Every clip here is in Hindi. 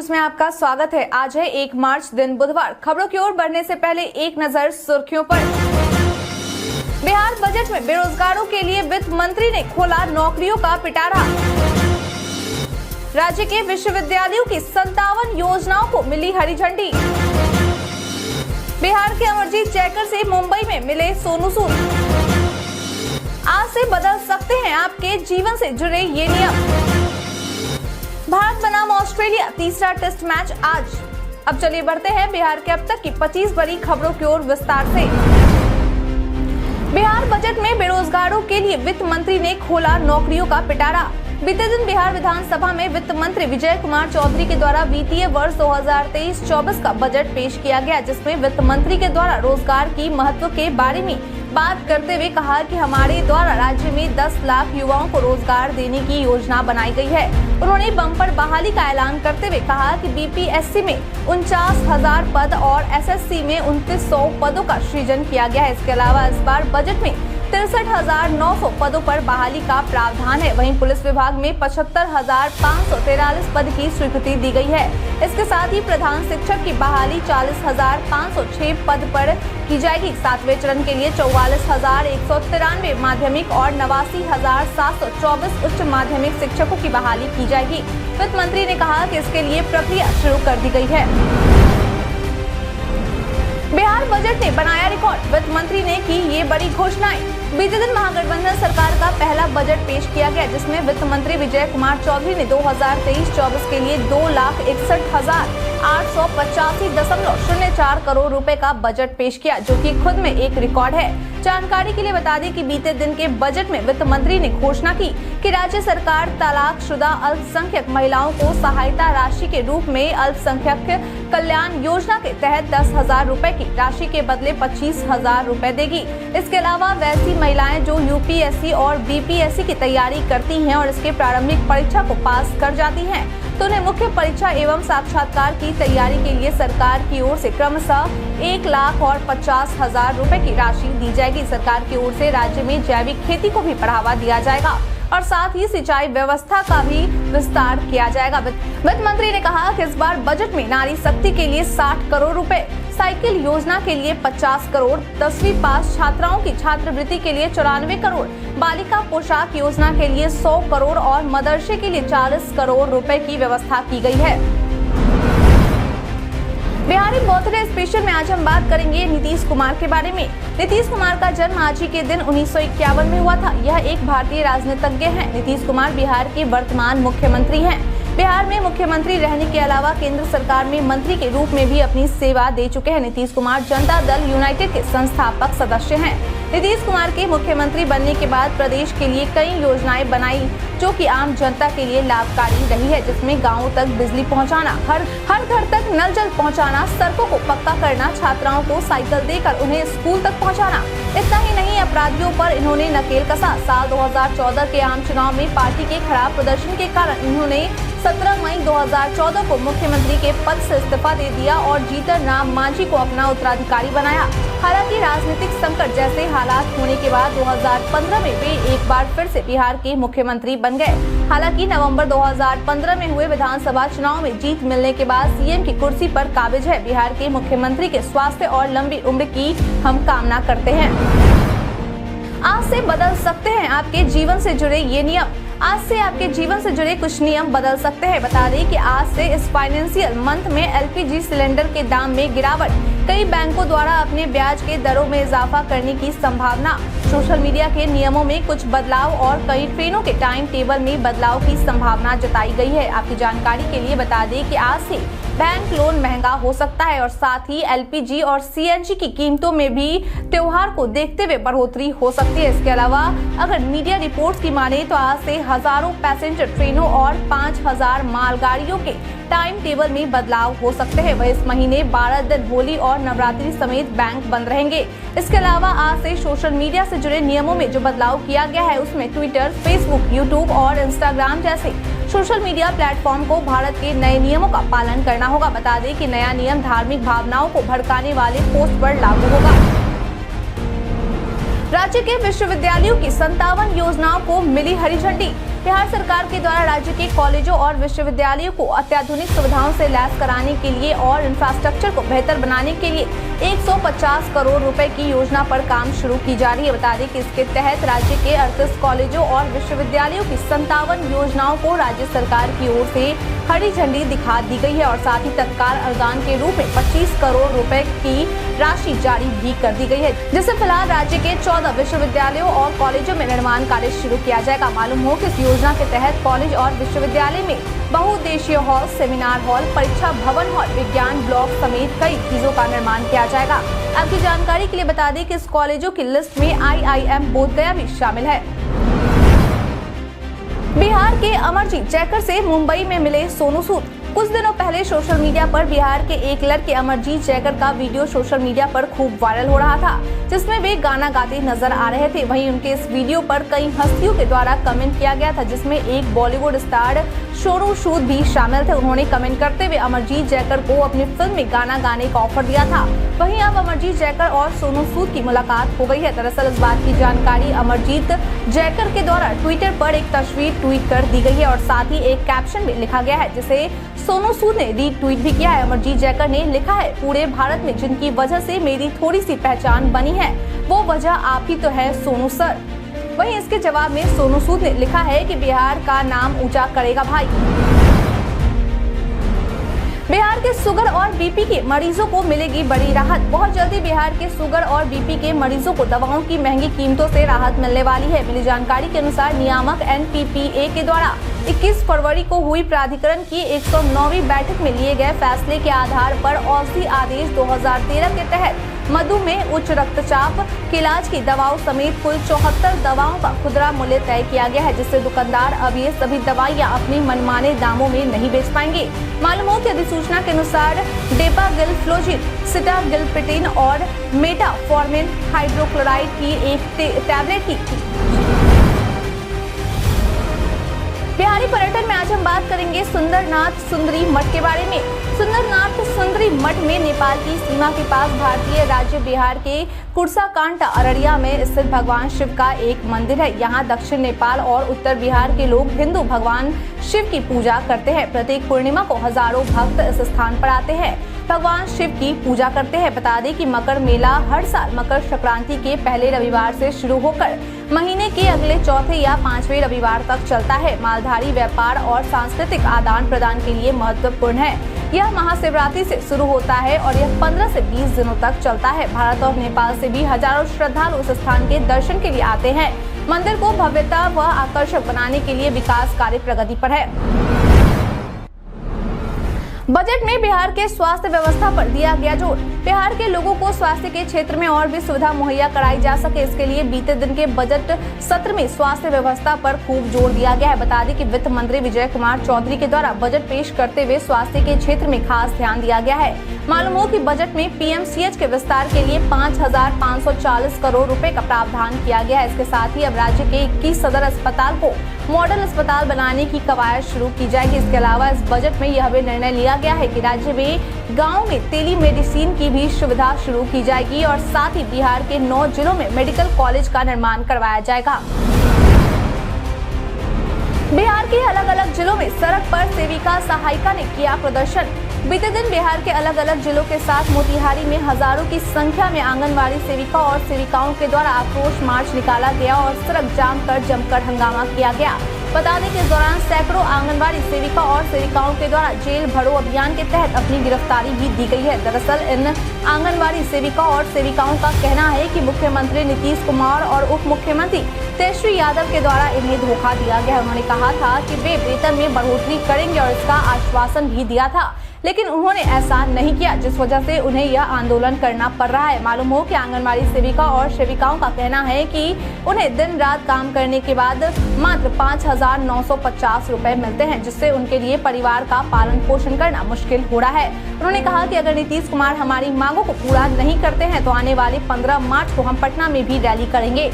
न्यूज में आपका स्वागत है। आज है 1 मार्च दिन बुधवार। खबरों की ओर बढ़ने से पहले एक नजर सुर्खियों पर। बिहार बजट में बेरोजगारों के लिए वित्त मंत्री ने खोला नौकरियों का पिटारा। राज्य के विश्वविद्यालयों की 57 योजनाओं को मिली हरी झंडी। बिहार के अमरजीत जयकर से मुंबई में मिले सोनू सूद। आज से बदल सकते हैं आपके जीवन से जुड़े ये नियम। भारत बनाम ऑस्ट्रेलिया तीसरा टेस्ट मैच आज। अब चलिए बढ़ते हैं बिहार के अब तक की 25 बड़ी खबरों की ओर विस्तार से। बिहार बजट में बेरोजगारों के लिए वित्त मंत्री ने खोला नौकरियों का पिटारा। बीते दिन बिहार विधानसभा में वित्त मंत्री विजय कुमार चौधरी के द्वारा वित्तीय वर्ष 2023-24 का बजट पेश किया गया, जिसमें वित्त मंत्री के द्वारा रोजगार की महत्व के बारे में बात करते हुए कहा कि हमारे द्वारा राज्य में 10 लाख युवाओं को रोजगार देने की योजना बनाई गई है। उन्होंने बम्पर बहाली का ऐलान करते हुए कहा कि बीपीएससी में 49,000 पद और एसएससी में 2900 पदों का सृजन किया गया है। इसके अलावा इस बार बजट में 63,900 पदों पर बहाली का प्रावधान है। वहीं पुलिस विभाग में 75,543 पद की स्वीकृति दी गई है। इसके साथ ही प्रधान शिक्षक की बहाली 40,506 पद पर की जाएगी। 7वें चरण के लिए 44,193 माध्यमिक और 89,724 उच्च माध्यमिक शिक्षकों की बहाली की जाएगी। वित्त मंत्री ने कहा कि इसके लिए प्रक्रिया शुरू कर दी गई है। बिहार बजट ने बनाया रिकॉर्ड। वित्त मंत्री ने की ये बड़ी घोषणाएं। बीते दिन महागठबंधन सरकार का पहला बजट पेश किया गया, जिसमें वित्त मंत्री विजय कुमार चौधरी ने 2023-24 के लिए 2,61,885.04 करोड़ रुपए का बजट पेश किया, जो कि खुद में एक रिकॉर्ड है। जानकारी के लिए बता दें कि बीते दिन के बजट में वित्त मंत्री ने घोषणा की कि राज्य सरकार तलाकशुदा अल्पसंख्यक महिलाओं को सहायता राशि के रूप में अल्पसंख्यक कल्याण योजना के तहत 10,000 रुपए की राशि के बदले 25,000 रुपए देगी। इसके अलावा वैसी महिलाएं जो यूपीएससी और बीपीएससी की तैयारी करती हैं और इसके प्रारंभिक परीक्षा को पास कर जाती हैं, तो उन्हें मुख्य परीक्षा एवं साक्षात्कार की तैयारी के लिए सरकार की ओर से क्रमशः 1 लाख और 50,000 रुपए की राशि दी जाएगी। सरकार की ओर से राज्य में जैविक खेती को भी बढ़ावा दिया जाएगा और साथ ही सिंचाई व्यवस्था का भी विस्तार किया जाएगा। वित्त मंत्री ने कहा कि इस बार बजट में नारी शक्ति के लिए 60 करोड़ रुपए, साइकिल योजना के लिए 50 करोड़, 10वीं पास छात्राओं की छात्रवृत्ति के लिए 94 करोड़, बालिका पोशाक योजना के लिए 100 करोड़ और मदरसे के लिए 40 करोड़ रुपए की व्यवस्था की गई है। बिहारी बर्थडे स्पेशल में आज हम बात करेंगे नीतीश कुमार के बारे में। नीतीश कुमार का जन्म आज ही के दिन 1951 में हुआ था। यह एक भारतीय राजनीतिज्ञ हैं। नीतीश कुमार बिहार के वर्तमान मुख्यमंत्री हैं। बिहार में मुख्यमंत्री रहने के अलावा केंद्र सरकार में मंत्री के रूप में भी अपनी सेवा दे चुके हैं। नीतीश कुमार जनता दल यूनाइटेड के संस्थापक सदस्य हैं। नीतीश कुमार के मुख्यमंत्री बनने के बाद प्रदेश के लिए कई योजनाएं बनाई, जो कि आम जनता के लिए लाभकारी रही है, जिसमें गाँवों तक बिजली पहुंचाना, हर घर तक नल जल पहुंचाना, सड़कों को पक्का करना, छात्राओं को साइकिल देकर उन्हें स्कूल तक पहुंचाना। इतना ही नहीं, अपराधियों पर इन्होंने नकेल कसा। साल 2014 के आम चुनाव में पार्टी के खराब प्रदर्शन के कारण इन्होंने 17 मई 2014 को मुख्यमंत्री के पद से इस्तीफा दे दिया और जीतन राम मांझी को अपना उत्तराधिकारी बनाया। हालांकि राजनीतिक संकट जैसे हालात होने के बाद 2015 में वे एक बार फिर से बिहार के मुख्यमंत्री बन गए। हालांकि नवंबर 2015 में हुए विधानसभा चुनाव में जीत मिलने के बाद सीएम की कुर्सी पर काबिज है। बिहार के मुख्यमंत्री के स्वास्थ्य और लंबी उम्र की हम कामना करते हैं। आज से बदल सकते हैं आपके जीवन से जुड़े ये नियम। आज से आपके जीवन से जुड़े कुछ नियम बदल सकते हैं। बता दें कि आज से इस फाइनेंशियल मंथ में एलपीजी सिलेंडर के दाम में गिरावट, कई बैंकों द्वारा अपने ब्याज के दरों में इजाफा करने की संभावना, सोशल मीडिया के नियमों में कुछ बदलाव और कई ट्रेनों के टाइम टेबल में बदलाव की संभावना जताई गई है। आपकी जानकारी के लिए बता दें कि आज से बैंक लोन महंगा हो सकता है और साथ ही एलपीजी और सीएनजी की कीमतों में भी त्योहार को देखते हुए बढ़ोतरी हो सकती है। इसके अलावा अगर मीडिया रिपोर्ट्स की माने तो आज से हजारों पैसेंजर ट्रेनों और 5,000 मालगाड़ियों के टाइम टेबल में बदलाव हो सकते हैं। वह इस महीने 12 दिन होली और नवरात्रि समेत बैंक बंद रहेंगे। इसके अलावा आज से सोशल मीडिया से जुड़े नियमों में जो बदलाव किया गया है, उसमें ट्विटर, फेसबुक, यूट्यूब और इंस्टाग्राम जैसे सोशल मीडिया प्लेटफॉर्म को भारत के नए नियमों का पालन करना होगा। बता दें कि नया नियम धार्मिक भावनाओं को भड़काने वाले पोस्ट पर लागू होगा। राज्य के विश्वविद्यालयों की 57 योजनाओं को मिली हरी झंडी। बिहार सरकार के द्वारा राज्य के कॉलेजों और विश्वविद्यालयों को अत्याधुनिक सुविधाओं से लैस कराने के लिए और इंफ्रास्ट्रक्चर को बेहतर बनाने के लिए 150 करोड़ रुपए की योजना पर काम शुरू की जा रही है। बता दें कि इसके तहत राज्य के 38 कॉलेजों और विश्वविद्यालयों की 57 योजनाओं को राज्य सरकार की ओर से हरी झंडी दिखा दी गई है और साथ ही तत्काल अनुदान के रूप में 25 करोड़ रुपए की राशि जारी भी कर दी गई है, जिससे फिलहाल राज्य के 14 विश्वविद्यालयों और कॉलेजों में निर्माण कार्य शुरू किया जाएगा। मालूम हो कि इस योजना के तहत कॉलेज और विश्वविद्यालय में बहुउद्देशीय हॉल, सेमिनार हॉल, परीक्षा भवन हॉल, विज्ञान ब्लॉक समेत कई चीजों का निर्माण किया जाएगा। आपकी जानकारी के लिए बता दें कि इस कॉलेजों की लिस्ट में IIM बोधगया भी शामिल है। बिहार के अमरजीत जैकर से मुंबई में मिले सोनू सूद। कुछ दिनों पहले सोशल मीडिया पर बिहार के एक लड़के अमरजीत जैकर का वीडियो सोशल मीडिया पर खूब वायरल हो रहा था, जिसमें वे गाना गाते नजर आ रहे थे। वहीं उनके इस वीडियो पर कई हस्तियों के द्वारा कमेंट किया गया था, जिसमें एक बॉलीवुड स्टार सोनू सूद भी शामिल थे। उन्होंने कमेंट करते हुए अमरजीत जैकर को अपनी फिल्म में गाना गाने का ऑफर दिया था। वहीं अब अमरजीत जैकर और सोनू सूद की मुलाकात हो गई है। दरअसल इस बात की जानकारी अमरजीत जैकर के द्वारा ट्विटर पर एक तस्वीर ट्वीट कर दी गई है और साथ ही एक कैप्शन भी लिखा गया है, जिसे सोनू सूद ने रीट्वीट भी किया है। अमरजीत जैकर ने लिखा है, पूरे भारत में जिनकी वजह से मेरी थोड़ी सी पहचान बनी है, वो वजह आप ही तो है सोनू सर। वहीं इसके जवाब में सोनू सूद ने लिखा है कि बिहार का नाम ऊंचा करेगा भाई। बिहार के शुगर और बीपी के मरीजों को मिलेगी बड़ी राहत। बहुत जल्दी बिहार के शुगर और बीपी के मरीजों को दवाओं की महंगी कीमतों से राहत मिलने वाली है। मिली जानकारी के अनुसार नियामक NPPA के द्वारा 21 फरवरी को हुई प्राधिकरण की 109वीं बैठक में लिए गए फैसले के आधार पर औषधि आदेश 2013 के तहत मधुमेह, उच्च रक्तचाप के इलाज की दवाओं समेत कुल 74 दवाओं का खुदरा मूल्य तय किया गया है, जिससे दुकानदार अब ये सभी दवाइयां अपनी मनमाने दामों में नहीं बेच पाएंगे। मालूम हो कि अधिसूचना के अनुसार डेपागिलफ्लोजिन, सिटागिलपिटिन और मेटाफॉर्मिन हाइड्रोक्लोराइड की एक टैबलेट की बिहारी पर्यटन में आज हम बात करेंगे सुंदरनाथ सुंदरी मठ के बारे में। सुंदरनाथ सुंदरी मठ में नेपाल की सीमा के पास भारतीय राज्य बिहार के कुर्साकांटा अररिया में स्थित भगवान शिव का एक मंदिर है। यहाँ दक्षिण नेपाल और उत्तर बिहार के लोग हिंदू भगवान शिव की पूजा करते हैं। प्रत्येक पूर्णिमा को हजारों भक्त इस स्थान पर आते हैं, भगवान शिव की पूजा करते हैं। बता दें कि मकर मेला हर साल मकर संक्रांति के पहले रविवार से शुरू होकर महीने के अगले चौथे या 5वें रविवार तक चलता है। मालधारी व्यापार और सांस्कृतिक आदान प्रदान के लिए महत्वपूर्ण है। यह महाशिवरात्रि से शुरू होता है और यह 15 से 20 दिनों तक चलता है। भारत और नेपाल से भी हजारों श्रद्धालु उस स्थान के दर्शन के लिए आते हैं। मंदिर को भव्यता व आकर्षक बनाने के लिए विकास कार्य प्रगति पर है। बजट में बिहार के स्वास्थ्य व्यवस्था पर दिया गया जोर। बिहार के लोगों को स्वास्थ्य के क्षेत्र में और भी सुविधा मुहैया कराई जा सके, इसके लिए बीते दिन के बजट सत्र में स्वास्थ्य व्यवस्था पर खूब जोर दिया गया है। बता दें कि वित्त मंत्री विजय कुमार चौधरी के द्वारा बजट पेश करते हुए स्वास्थ्य के क्षेत्र में खास ध्यान दिया गया है। मालूम हो कि बजट में PMCH के विस्तार के लिए 5,540 करोड़ रुपए का प्रावधान किया गया है। इसके साथ ही अब राज्य के 21 सदर अस्पताल को मॉडल अस्पताल बनाने की कवायद शुरू की जाएगी। इसके अलावा इस बजट में यह भी निर्णय लिया गया है कि राज्य में गाँव में टेलीमेडिसिन की भी सुविधा शुरू की जाएगी और साथ ही बिहार के 9 जिलों में मेडिकल कॉलेज का निर्माण करवाया जाएगा। बिहार के अलग अलग जिलों में सड़क पर सेविका सहायिका ने किया प्रदर्शन। बीते दिन बिहार के अलग अलग जिलों के साथ मोतिहारी में हजारों की संख्या में आंगनबाड़ी सेविका और सेविकाओं के द्वारा आक्रोश मार्च निकाला गया और सड़क जाम कर जमकर हंगामा किया गया। बता दें कि इस दौरान सैकड़ों आंगनबाड़ी सेविका और सेविकाओं के द्वारा जेल भरो अभियान के तहत अपनी गिरफ्तारी भी दी गई है। दरअसल इन आंगनबाड़ी सेविका और सेविकाओं का कहना है कि मुख्यमंत्री नीतीश कुमार और उप मुख्यमंत्री तेजस्वी यादव के द्वारा इन्हें धोखा दिया गया। उन्होंने कहा था कि वे वेतन में बढ़ोतरी करेंगे और इसका आश्वासन भी दिया था, लेकिन उन्होंने ऐसा नहीं किया, जिस वजह से उन्हें यह आंदोलन करना पड़ रहा है। मालूम हो कि आंगनबाड़ी सेविका और सेविकाओं का कहना है कि उन्हें दिन रात काम करने के बाद मात्र 5,950 रुपए मिलते हैं, जिससे उनके लिए परिवार का पालन पोषण करना मुश्किल हो रहा है। उन्होंने कहा कि अगर नीतीश कुमार हमारी मांगों को पूरा नहीं करते हैं तो आने वाले 15 मार्च को हम पटना में भी रैली करेंगे।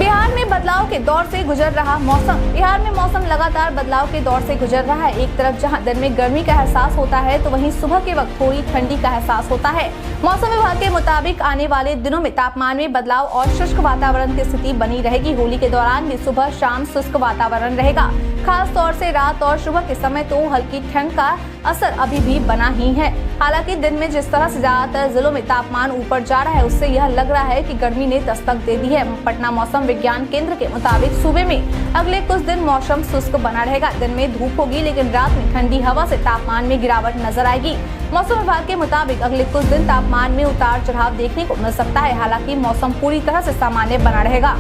बिहार में बदलाव के दौर से गुजर रहा मौसम। बिहार में मौसम लगातार बदलाव के दौर से गुजर रहा है। एक तरफ जहां दिन में गर्मी का एहसास होता है तो वहीं सुबह के वक्त थोड़ी ठंडी का एहसास होता है। मौसम विभाग के मुताबिक आने वाले दिनों में तापमान में बदलाव और शुष्क वातावरण की स्थिति बनी रहेगी। होली के दौरान भी सुबह शाम शुष्क वातावरण रहेगा। खास तौर से रात और सुबह के समय तो हल्की ठंड का असर अभी भी बना ही है। हालांकि दिन में जिस तरह से ज्यादातर जिलों में तापमान ऊपर जा रहा है उससे यह लग रहा है कि गर्मी ने दस्तक दे दी है। पटना मौसम विज्ञान केंद्र के मुताबिक सूबे में अगले कुछ दिन मौसम शुष्क बना रहेगा। दिन में धूप होगी लेकिन रात में ठंडी हवा से तापमान में गिरावट नजर आएगी। मौसम विभाग के मुताबिक अगले कुछ दिन तापमान में उतार चढ़ाव देखने को मिल सकता है। हालांकि मौसम पूरी तरह से सामान्य बना रहेगा।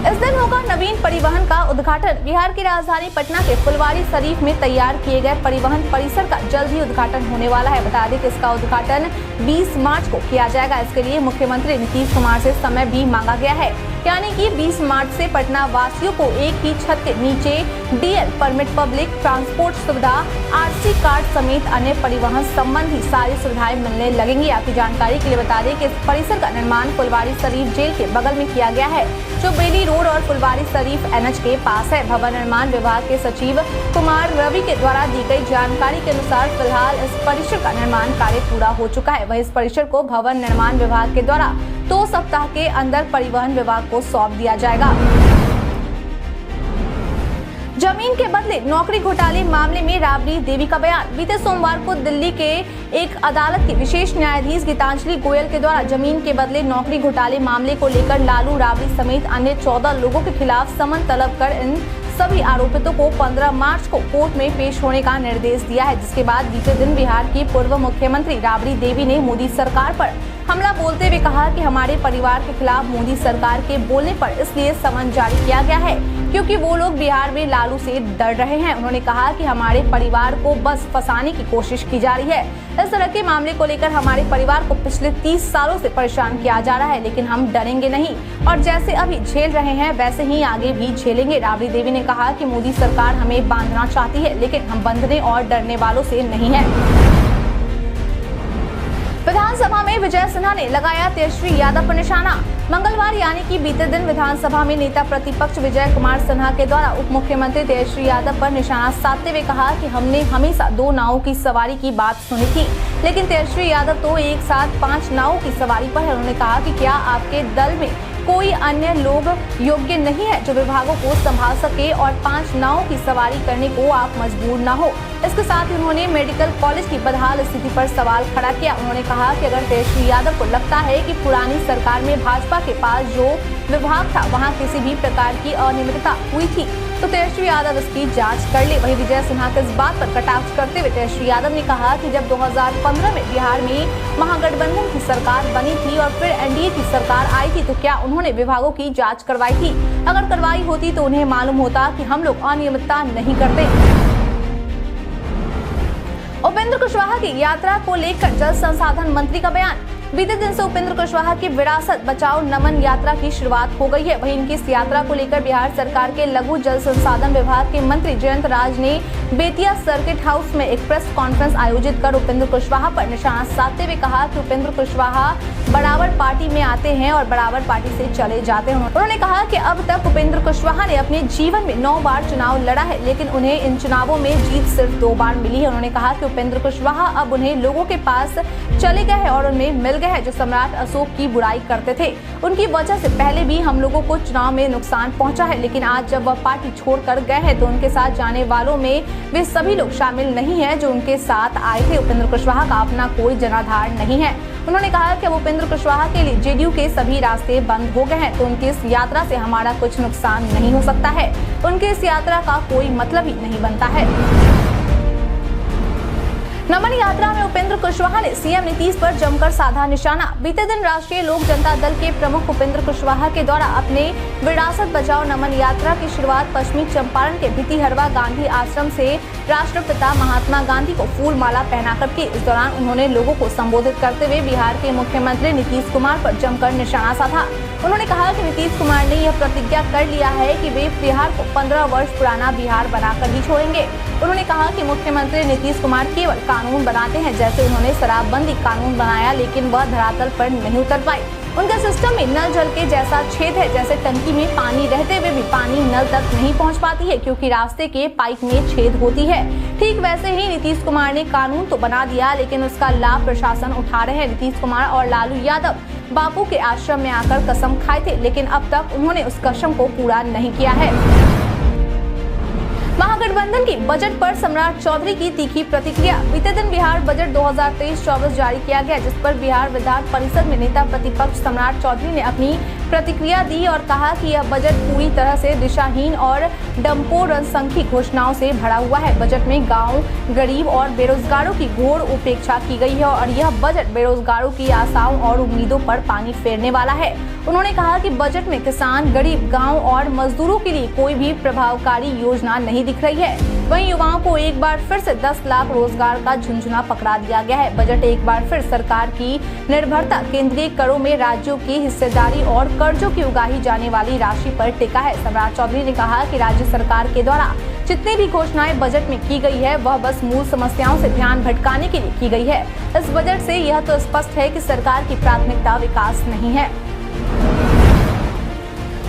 इस दिन होगा नवीन परिवहन का उद्घाटन। बिहार की राजधानी पटना के फुलवारी शरीफ में तैयार किए गए परिवहन परिसर का जल्द ही उद्घाटन होने वाला है। बता दें कि इसका उद्घाटन 20 मार्च को किया जाएगा। इसके लिए मुख्यमंत्री नीतीश कुमार से समय भी मांगा गया है, यानी कि 20 मार्च से पटना वासियों को एक ही छत के नीचे डीएल परमिट, पब्लिक ट्रांसपोर्ट सुविधा, आरसी कार्ड समेत अन्य परिवहन संबंधी सारी सुविधाएं मिलने लगेंगी। आपकी जानकारी के लिए बता दें कि इस परिसर का निर्माण फुलवारी शरीफ जेल के बगल में किया गया है, जो बेली रोड और फुलवारी शरीफ एनएच के पास है। भवन निर्माण विभाग के सचिव कुमार रवि के द्वारा दी गई जानकारी के अनुसार फिलहाल इस परिसर का निर्माण कार्य पूरा हो चुका है। वहीं इस परिसर को भवन निर्माण विभाग के द्वारा 2 सप्ताह के अंदर परिवहन विभाग को सौंप दिया जाएगा। जमीन के बदले नौकरी घोटाले मामले में राबड़ी देवी का बयान। बीते सोमवार को दिल्ली के एक अदालत के विशेष न्यायाधीश गीतांजलि गोयल के द्वारा जमीन के बदले नौकरी घोटाले मामले को लेकर लालू राबड़ी समेत अन्य 14 लोगों के खिलाफ समन तलब कर इन सभी आरोपितों को 15 मार्च को कोर्ट में पेश होने का निर्देश दिया है। जिसके बाद बीते दिन बिहार की पूर्व मुख्यमंत्री राबड़ी देवी ने मोदी सरकार पर हमला बोलते हुए कहा कि हमारे परिवार के खिलाफ मोदी सरकार के बोलने पर इसलिए समन जारी किया गया है क्योंकि वो लोग बिहार में लालू से डर रहे हैं। उन्होंने कहा कि हमारे परिवार को बस फंसाने की कोशिश की जा रही है। इस तरह के मामले को लेकर हमारे परिवार को पिछले 30 सालों से परेशान किया जा रहा है, लेकिन हम डरेंगे नहीं और जैसे अभी झेल रहे हैं वैसे ही आगे भी झेलेंगे। राबड़ी देवी ने कहा कि मोदी सरकार हमें बांधना चाहती है, लेकिन हम बंधने और डरने वालों से नहीं है। विधानसभा में विजय सिन्हा ने लगाया तेजस्वी यादव पर निशाना। मंगलवार यानी कि बीते दिन विधानसभा में नेता प्रतिपक्ष विजय कुमार सिन्हा के द्वारा उप मुख्यमंत्री तेजस्वी यादव पर निशाना साधते हुए कहा कि हमने हमेशा 2 नावों की सवारी की बात सुनी थी, लेकिन तेजस्वी यादव तो एक साथ 5 नावों की सवारी पर है। उन्होंने कहा कि क्या आपके दल में कोई अन्य लोग योग्य नहीं है जो विभागों को संभाल सके और 5 नावों की सवारी करने को आप मजबूर न हो। इसके साथ ही उन्होंने मेडिकल कॉलेज की बदहाल स्थिति पर सवाल खड़ा किया। उन्होंने कहा कि अगर तेजस्वी यादव को लगता है कि पुरानी सरकार में भाजपा के पास जो विभाग था वहां किसी भी प्रकार की अनियमितता हुई थी तो तेजस्वी यादव इसकी जांच कर ले। वहीं विजय सिन्हा के इस बात पर कटाक्ष करते हुए तेजस्वी यादव ने कहा कि जब 2015 में बिहार में महागठबंधन की सरकार बनी थी और फिर एनडीए की सरकार आई थी तो क्या उन्होंने विभागों की जांच करवाई थी? अगर करवाई होती तो उन्हें मालूम होता कि हम लोग अनियमितता नहीं करते। उपेंद्र कुशवाहा की यात्रा को लेकर जल संसाधन मंत्री का बयान। बीते दिन से उपेंद्र कुशवाहा की विरासत बचाओ नमन यात्रा की शुरुआत हो गई है। वहीं इनकी इस यात्रा को लेकर बिहार सरकार के लघु जल संसाधन विभाग के मंत्री जयंत राज ने बेतिया सर्किट हाउस में एक प्रेस कॉन्फ्रेंस आयोजित कर उपेंद्र कुशवाहा पर निशाना साधते हुए कहा कि उपेंद्र कुशवाहा बराबर पार्टी में आते हैं और बराबर पार्टी से चले जाते हैं। उन्होंने कहा कि अब तक उपेंद्र कुशवाहा ने अपने जीवन में 9 बार चुनाव लड़ा है, लेकिन उन्हें इन चुनावों में जीत सिर्फ 2 बार मिली है। उन्होंने कहा कि उपेंद्र कुशवाहा अब उन्हें लोगों के पास चले गए हैं और उनमें मिल गए हैं जो सम्राट अशोक की बुराई करते थे। उनकी वजह से पहले भी हम लोगों को चुनाव में नुकसान पहुंचा है, लेकिन आज जब वह पार्टी छोड़कर गए हैं तो उनके साथ जाने वालों में वे सभी लोग शामिल नहीं है जो उनके साथ आए थे। उपेंद्र कुशवाहा का अपना कोई जनाधार नहीं है। उन्होंने कहा कि अब उपेंद्र कुशवाहा के लिए जेडीयू के सभी रास्ते बंद हो गए हैं तो उनकी इस यात्रा से हमारा कुछ नुकसान नहीं हो सकता है। उनकी इस यात्रा का कोई मतलब ही नहीं बनता है। नमन यात्रा में उपेंद्र कुशवाहा ने सीएम नीतीश पर जमकर साधा निशाना। बीते दिन राष्ट्रीय लोक जनता दल के प्रमुख उपेंद्र कुशवाहा के द्वारा अपने विरासत बचाओ नमन यात्रा की शुरुआत पश्चिमी चंपारण के भितिहरवा गांधी आश्रम से राष्ट्रपिता महात्मा गांधी को फूल माला पहनाकर की। इस दौरान उन्होंने लोगों को संबोधित करते हुए बिहार के मुख्यमंत्री नीतीश कुमार पर जमकर निशाना साधा। उन्होंने कहा कि नीतीश कुमार ने यह प्रतिज्ञा कर लिया है कि वे बिहार को 15 वर्ष पुराना बिहार बनाकर ही छोड़ेंगे। उन्होंने कहा कि मुख्यमंत्री नीतीश कुमार केवल कानून बनाते हैं, जैसे उन्होंने शराबबंदी कानून बनाया लेकिन वह धरातल पर नहीं उतर पाई। उनके सिस्टम में नल जल के जैसा छेद है, जैसे टंकी में पानी रहते हुए भी पानी नल तक नहीं पहुंच पाती है क्योंकि रास्ते के पाइप में छेद होती है। ठीक वैसे ही नीतीश कुमार ने कानून तो बना दिया, लेकिन उसका लाभ प्रशासन उठा रहे हैं। नीतीश कुमार और लालू यादव बापू के आश्रम में आकर कसम खाए थे, लेकिन अब तक उन्होंने उस कसम को पूरा नहीं किया है। महागठबंधन की बजट पर सम्राट चौधरी की तीखी प्रतिक्रिया। बीते दिन बिहार बजट 2023-24 जारी किया गया, जिस पर बिहार विधान परिषद में नेता प्रतिपक्ष सम्राट चौधरी ने अपनी प्रतिक्रिया दी और कहा कि यह बजट पूरी तरह से दिशाहीन और डम्पोर जनसंख्यी घोषणाओं से भरा हुआ है। बजट में गांव, गरीब और बेरोजगारों की घोर उपेक्षा की गई है और यह बजट बेरोजगारों की आशाओं और उम्मीदों पर पानी फेरने वाला है। उन्होंने कहा कि बजट में किसान, गरीब, गांव और मजदूरों के लिए कोई भी प्रभावकारी योजना नहीं दिख रही है। वहीं युवाओं को एक बार फिर से 10 लाख रोजगार का झुंझुना पकड़ा दिया गया है। बजट एक बार फिर सरकार की निर्भरता केंद्रीय करों में राज्यों की हिस्सेदारी और कर्जों की उगाही जाने वाली राशि पर टिका है। सम्राट चौधरी ने कहा कि राज्य सरकार के द्वारा जितनी भी घोषणाएं बजट में की गई है वह बस मूल समस्याओं से ध्यान भटकाने के लिए की गई है। इस बजट से यह तो स्पष्ट है कि सरकार की प्राथमिकता विकास नहीं है।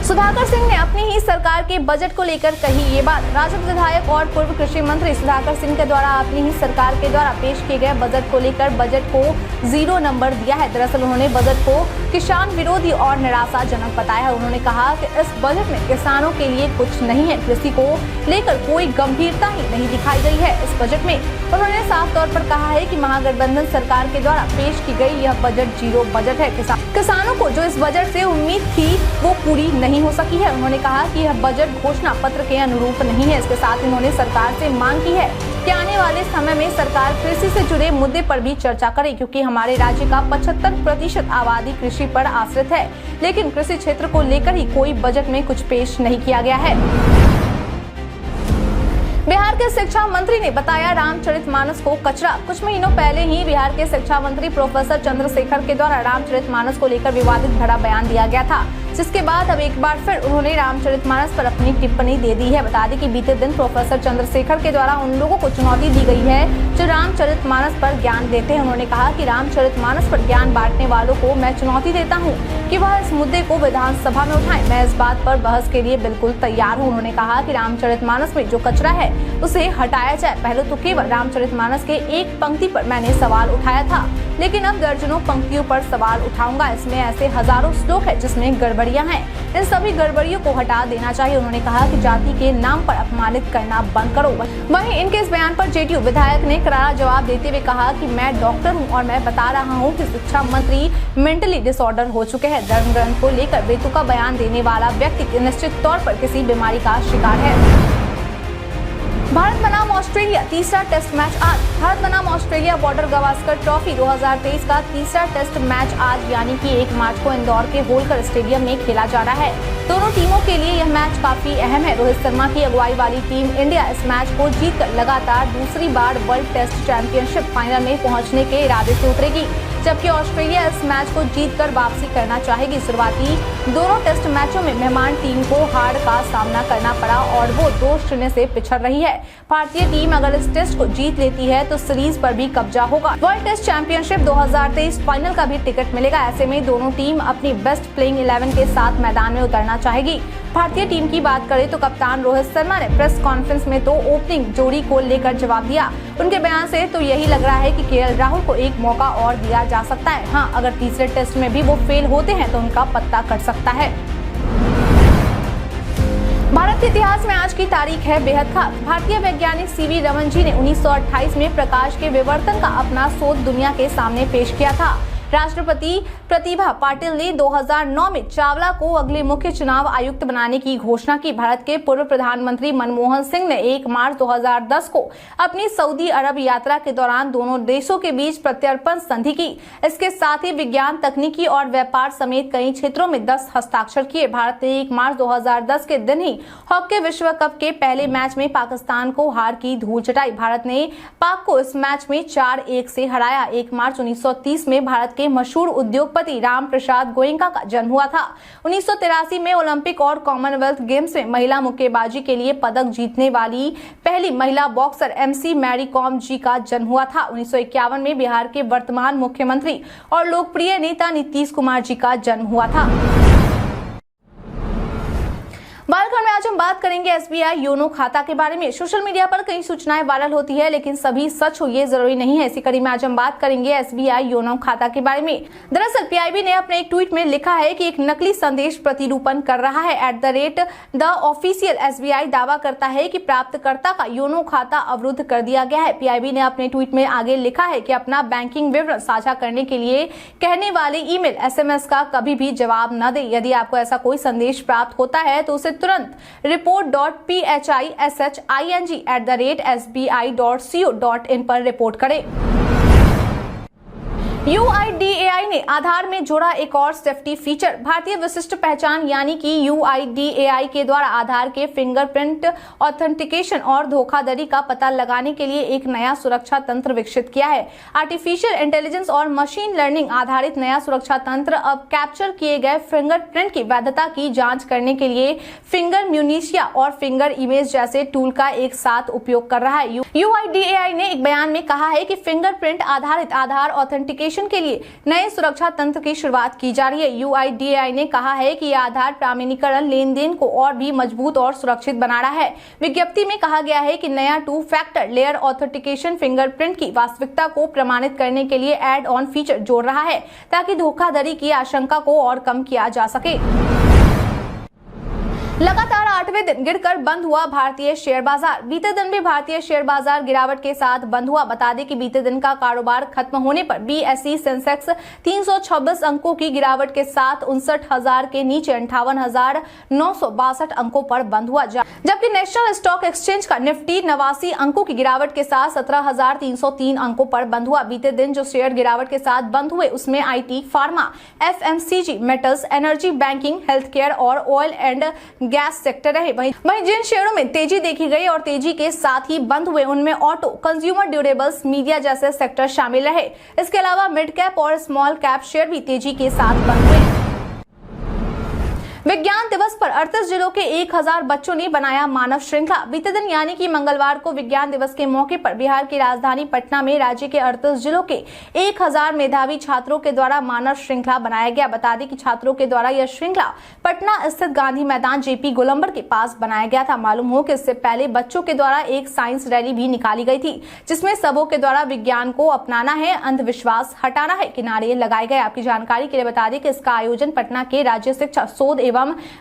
सुधाकर सिंह ने अपनी ही सरकार के बजट को लेकर कही ये बात। राजद विधायक और पूर्व कृषि मंत्री सुधाकर सिंह के द्वारा अपनी ही सरकार के द्वारा पेश किए गए बजट को लेकर बजट को 0 नंबर दिया है। दरअसल उन्होंने बजट को किसान विरोधी और निराशाजनक बताया। उन्होंने कहा कि इस बजट में किसानों के लिए कुछ नहीं है, कृषि को लेकर कोई गंभीरता ही नहीं दिखाई गई है। इस बजट में उन्होंने साफ तौर पर कहा है कि महागठबंधन सरकार के द्वारा पेश की गई यह बजट 0 बजट है। किसानों को जो इस बजट से उम्मीद थी वो पूरी नहीं हो सकी है। उन्होंने कहा कि यह बजट घोषणा पत्र के अनुरूप नहीं है। इसके साथ उन्होंने सरकार से मांग की है कि आने वाले समय में सरकार कृषि से जुड़े मुद्दे पर भी चर्चा करे, क्योंकि हमारे राज्य का 75% आबादी कृषि पर आश्रित है, लेकिन कृषि क्षेत्र को लेकर ही कोई बजट में कुछ पेश नहीं किया गया है। बिहार के शिक्षा मंत्री ने बताया रामचरितमानस को कचरा। कुछ महीनों पहले ही बिहार के शिक्षा मंत्री प्रोफेसर चंद्रशेखर के द्वारा रामचरितमानस को लेकर विवादित भरा बयान दिया गया था, जिसके बाद अब एक बार फिर उन्होंने रामचरितमानस पर अपनी टिप्पणी दे दी है। बता दें कि बीते दिन प्रोफेसर चंद्रशेखर के द्वारा उन लोगों को चुनौती दी गई है जो रामचरितमानस पर ज्ञान देते हैं। उन्होंने कहा कि रामचरितमानस पर ज्ञान बांटने वालों को मैं चुनौती देता हूं कि वह इस मुद्दे को विधानसभा में उठाएं। मैं इस बात पर बहस के लिए बिल्कुल तैयार हूं। उन्होंने कहा कि रामचरितमानस में जो कचरा है उसे हटाया जाए। पहले तो केवल रामचरितमानस के एक पंक्ति पर मैंने सवाल उठाया था, लेकिन अब दर्जनों पंक्तियों पर सवाल उठाऊंगा। इसमें ऐसे हजारों श्लोक है जिसमें गड़बड़ियां हैं। इन सभी गड़बड़ियों को हटा देना चाहिए। उन्होंने कहा कि जाति के नाम पर अपमानित करना बंद करो। वहीं इनके इस बयान पर जेडीयू विधायक ने करारा जवाब देते हुए कहा कि मैं डॉक्टर हूं और मैं बता रहा हूं कि शिक्षा मंत्री मेंटली डिसऑर्डर हो चुके हैं। धर्म ग्रंथ को लेकर बेतुका बयान देने वाला व्यक्ति निश्चित तौर पर किसी बीमारी का शिकार है। भारत बनाम ऑस्ट्रेलिया तीसरा टेस्ट मैच आज। भारत बनाम ऑस्ट्रेलिया बॉर्डर गावस्कर ट्रॉफी 2023 का तीसरा टेस्ट मैच आज यानी कि 1 मार्च को इंदौर के होलकर स्टेडियम में खेला जा रहा है। दोनों टीमों के लिए यह मैच काफी अहम है। रोहित शर्मा की अगुवाई वाली टीम इंडिया इस मैच को जीतकर लगातार दूसरी बार वर्ल्ड टेस्ट चैंपियनशिप फाइनल में पहुंचने के इरादे से उतरेगी, जबकि ऑस्ट्रेलिया इस मैच को जीतकर वापसी करना चाहेगी। शुरुआती दोनों टेस्ट मैचों में मेहमान टीम को हार का सामना करना पड़ा और वो 2-0 से पिछड़ रही है। भारतीय टीम अगर इस टेस्ट को जीत लेती है तो सीरीज पर भी कब्जा होगा। वर्ल्ड टेस्ट चैंपियनशिप 2023 फाइनल का भी टिकट मिलेगा। ऐसे में दोनों टीम अपनी बेस्ट प्लेइंग 11 के साथ मैदान में उतरना चाहेगी। भारतीय टीम की बात करें तो कप्तान रोहित शर्मा ने प्रेस कॉन्फ्रेंस में तो ओपनिंग जोड़ी को लेकर जवाब दिया। उनके बयान से तो यही लग रहा है कि केएल राहुल को एक मौका और दिया जा सकता है। हाँ, अगर तीसरे टेस्ट में भी वो फेल होते हैं तो उनका पत्ता कट सकता है। भारत के इतिहास में आज की तारीख है बेहद खास। भारतीय वैज्ञानिक सीवी रमन जी ने 1928 में प्रकाश के विवर्तन का अपना शोध दुनिया के सामने पेश किया था। राष्ट्रपति प्रतिभा पाटिल ने 2009 में चावला को अगले मुख्य चुनाव आयुक्त बनाने की घोषणा की। भारत के पूर्व प्रधानमंत्री मनमोहन सिंह ने 1 मार्च 2010 को अपनी सऊदी अरब यात्रा के दौरान दोनों देशों के बीच प्रत्यर्पण संधि की। इसके साथ ही विज्ञान, तकनीकी और व्यापार समेत कई क्षेत्रों में 10 हस्ताक्षर किए। भारत ने 1 मार्च 2010 के दिन ही हॉकी विश्व कप के पहले मैच में पाकिस्तान को हार की धूल चटाई। भारत ने पाक को इस मैच में 4-1 से हराया। 1 मार्च 1930 में भारत के मशहूर उद्योगपति राम प्रसाद गोयनका का जन्म हुआ था। 1983 में ओलंपिक और कॉमनवेल्थ गेम्स में महिला मुक्केबाजी के लिए पदक जीतने वाली पहली महिला बॉक्सर MC मैरी कॉम जी का जन्म हुआ था। 1951 में बिहार के वर्तमान मुख्यमंत्री और लोकप्रिय नेता नीतीश कुमार जी का जन्म हुआ था। बालखंड में आज हम बात करेंगे SBI योनो खाता के बारे में। सोशल मीडिया पर कई सूचनाएं वायरल होती है, लेकिन सभी सच हो ये जरूरी नहीं है। इसी कड़ी में आज हम बात करेंगे SBI योनो खाता के बारे में। दरअसल PIB ने अपने एक ट्वीट में लिखा है कि एक नकली संदेश प्रतिरूपण कर रहा है। @द ऑफिशियल SBI दावा करता है कि प्राप्तकर्ता का योनो खाता अवरुद्ध कर दिया गया है। PIB ने अपने ट्वीट में आगे लिखा है कि अपना बैंकिंग विवरण साझा करने के लिए कहने वाले ईमेल SMS का कभी भी जवाब न दे। यदि आपको ऐसा कोई संदेश प्राप्त होता है तो उसे तुरंत report.phishing@sbi.co.in पर रिपोर्ट करें। UIDAI ने आधार में जोड़ा एक और सेफ्टी फीचर। भारतीय विशिष्ट पहचान यानी कि UIDAI के द्वारा आधार के फिंगरप्रिंट ऑथेंटिकेशन और धोखाधड़ी का पता लगाने के लिए एक नया सुरक्षा तंत्र विकसित किया है। आर्टिफिशियल इंटेलिजेंस और मशीन लर्निंग आधारित नया सुरक्षा तंत्र अब कैप्चर किए गए फिंगरप्रिंट की वैधता की जांच करने के लिए फिंगर म्यूनिशिया और फिंगर इमेज जैसे टूल का एक साथ उपयोग कर रहा है। UIDAI ने एक बयान में कहा है कि फिंगरप्रिंट आधारित आधार ऑथेंटिकेशन के लिए नए सुरक्षा तंत्र की शुरुआत की जा रही है। UIDAI ने कहा है कि यह आधार प्रमाणीकरण लेन देन को और भी मजबूत और सुरक्षित बना रहा है। विज्ञप्ति में कहा गया है कि नया 2 फैक्टर लेयर ऑथेंटिकेशन फिंगरप्रिंट की वास्तविकता को प्रमाणित करने के लिए एड ऑन फीचर जोड़ रहा है ताकि धोखाधड़ी की आशंका को और कम किया जा सके। लगातार 8वें दिन गिरकर बंद हुआ भारतीय शेयर बाजार। बीते दिन भी भारतीय शेयर बाजार गिरावट के साथ बंद हुआ। बता दें कि बीते दिन का कारोबार खत्म होने पर BSE सेंसेक्स 326 अंकों की गिरावट के साथ 59,000 के नीचे 58,962 अंकों पर बंद हुआ, जबकि नेशनल स्टॉक एक्सचेंज का निफ्टी 89 अंकों की गिरावट के साथ 17,303 अंकों पर बंद हुआ। बीते दिन जो शेयर गिरावट के साथ बंद हुए उसमें IT, pharma, FMCG, metals, energy, banking, health care और ऑयल एंड गैस सेक्टर रहे। वहीं जिन शेयरों में तेजी देखी गई और तेजी के साथ ही बंद हुए उनमें ऑटो, कंज्यूमर ड्यूरेबल्स, मीडिया जैसे सेक्टर शामिल रहे। इसके अलावा मिड कैप और स्मॉल कैप शेयर भी तेजी के साथ बंद हुए। विज्ञान दिवस पर 38 जिलों के 1000 बच्चों ने बनाया मानव श्रृंखला। बीते दिन यानी कि मंगलवार को विज्ञान दिवस के मौके पर बिहार की राजधानी पटना में राज्य के 38 जिलों के 1000 मेधावी छात्रों के द्वारा मानव श्रृंखला बनाया गया। बता दें कि छात्रों के द्वारा यह श्रृंखला पटना स्थित गांधी मैदान JP गोलंबर के पास बनाया गया था। मालूम हो कि इससे पहले बच्चों के द्वारा एक साइंस रैली भी निकाली गई थी, जिसमें सबों के द्वारा विज्ञान को अपनाना है, अंधविश्वास हटाना है के नारे लगाए गए। आपकी जानकारी के लिए बता दें कि इसका आयोजन पटना के राज्य शिक्षा शोध एवं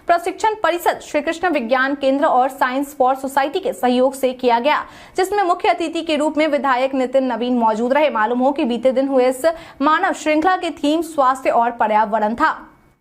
प्रशिक्षण परिषद, श्री कृष्ण विज्ञान केंद्र और साइंस फॉर सोसाइटी के सहयोग से किया गया, जिसमें मुख्य अतिथि के रूप में विधायक नितिन नवीन मौजूद रहे। मालूम हो कि बीते दिन हुए इस मानव श्रृंखला की थीम स्वास्थ्य और पर्यावरण था।